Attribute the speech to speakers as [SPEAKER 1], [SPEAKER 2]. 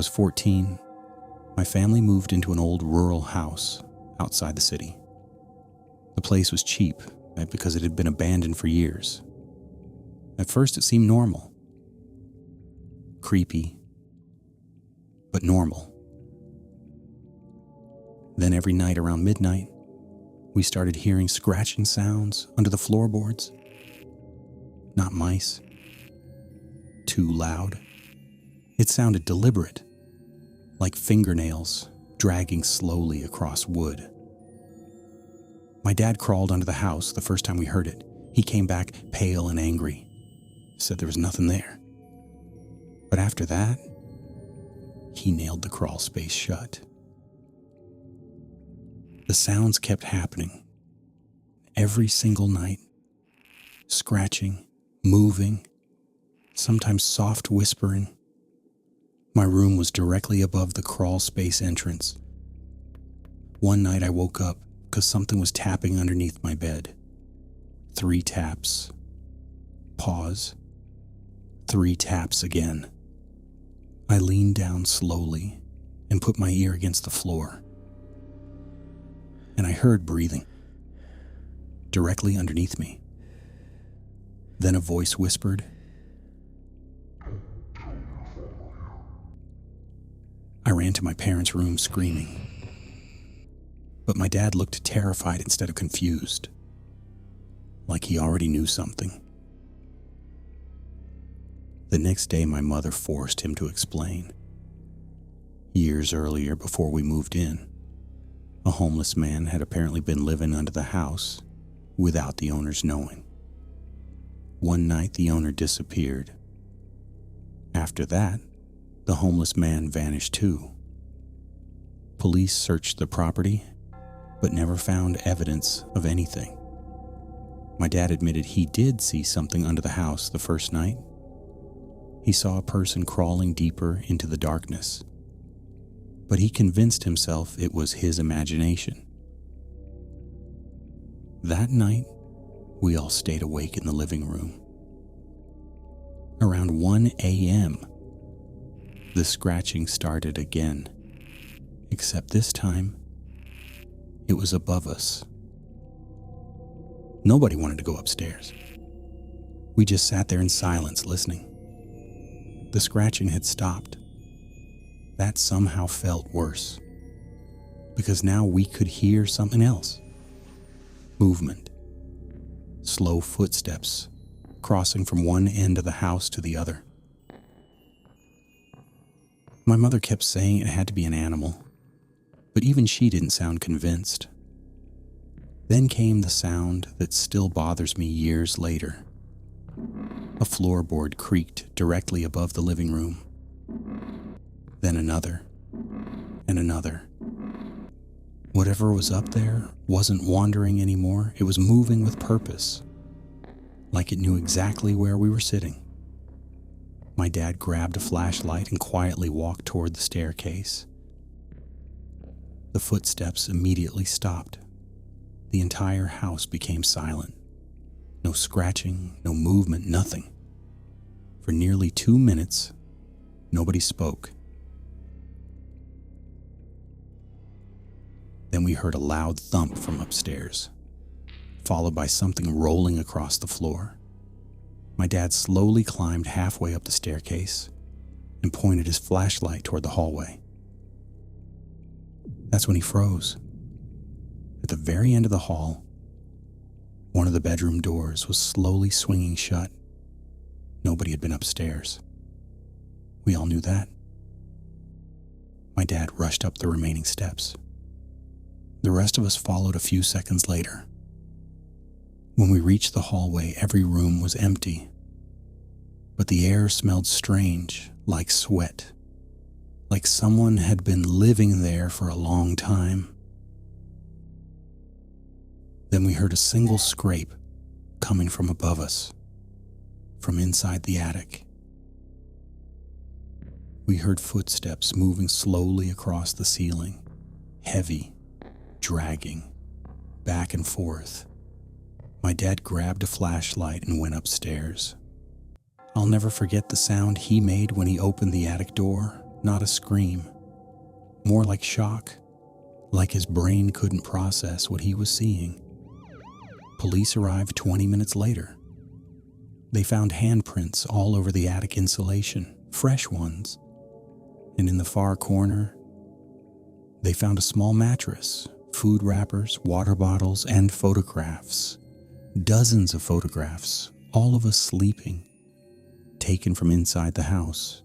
[SPEAKER 1] was 14, my family moved into an old rural house outside the city. The place was cheap because it had been abandoned for years. At first it seemed normal. Creepy, but normal. Then every night around midnight, we started hearing scratching sounds under the floorboards. Not mice. Too loud. It sounded deliberate, like fingernails dragging slowly across wood. My dad crawled under the house the first time we heard it. He came back pale and angry, said there was nothing there. But after that, he nailed the crawl space shut. The sounds kept happening every single night. Scratching, moving, sometimes soft whispering. My room was directly above the crawl space entrance. One night I woke up because something was tapping underneath my bed. 3 taps. Pause. 3 taps again. I leaned down slowly and put my ear against the floor. And I heard breathing directly underneath me. Then a voice whispered, I ran to my parents' room screaming. But my dad looked terrified instead of confused, like he already knew something. The next day, my mother forced him to explain. Years earlier, before we moved in, a homeless man had apparently been living under the house without the owners knowing. One night, the owner disappeared. After that, the homeless man vanished too. Police searched the property, but never found evidence of anything. My dad admitted he did see something under the house the first night. He saw a person crawling deeper into the darkness, but he convinced himself it was his imagination. That night, we all stayed awake in the living room. Around 1 a.m., the scratching started again, except this time, it was above us. Nobody wanted to go upstairs. We just sat there in silence listening. The scratching had stopped. That somehow felt worse, because now we could hear something else. Movement. Slow footsteps crossing from one end of the house to the other. My mother kept saying it had to be an animal, but even she didn't sound convinced. Then came the sound that still bothers me years later. A floorboard creaked directly above the living room. Then another, and another. Whatever was up there wasn't wandering anymore. It was moving with purpose, like it knew exactly where we were sitting. My dad grabbed a flashlight and quietly walked toward the staircase. The footsteps immediately stopped. The entire house became silent. No scratching, no movement, nothing. For nearly 2 minutes, nobody spoke. Then we heard a loud thump from upstairs, followed by something rolling across the floor. My dad slowly climbed halfway up the staircase and pointed his flashlight toward the hallway. That's when he froze. At the very end of the hall, one of the bedroom doors was slowly swinging shut. Nobody had been upstairs. We all knew that. My dad rushed up the remaining steps. The rest of us followed a few seconds later. When we reached the hallway, every room was empty, but the air smelled strange, like sweat, like someone had been living there for a long time. Then we heard a single scrape coming from above us, from inside the attic. We heard footsteps moving slowly across the ceiling, heavy, dragging, back and forth. My dad grabbed a flashlight and went upstairs. I'll never forget the sound he made when he opened the attic door. not a scream. More like shock, like his brain couldn't process what he was seeing. Police arrived 20 minutes later. They found handprints all over the attic insulation, fresh ones. And in the far corner, they found a small mattress, food wrappers, water bottles, and photographs. Dozens of photographs, all of us sleeping, taken from inside the house.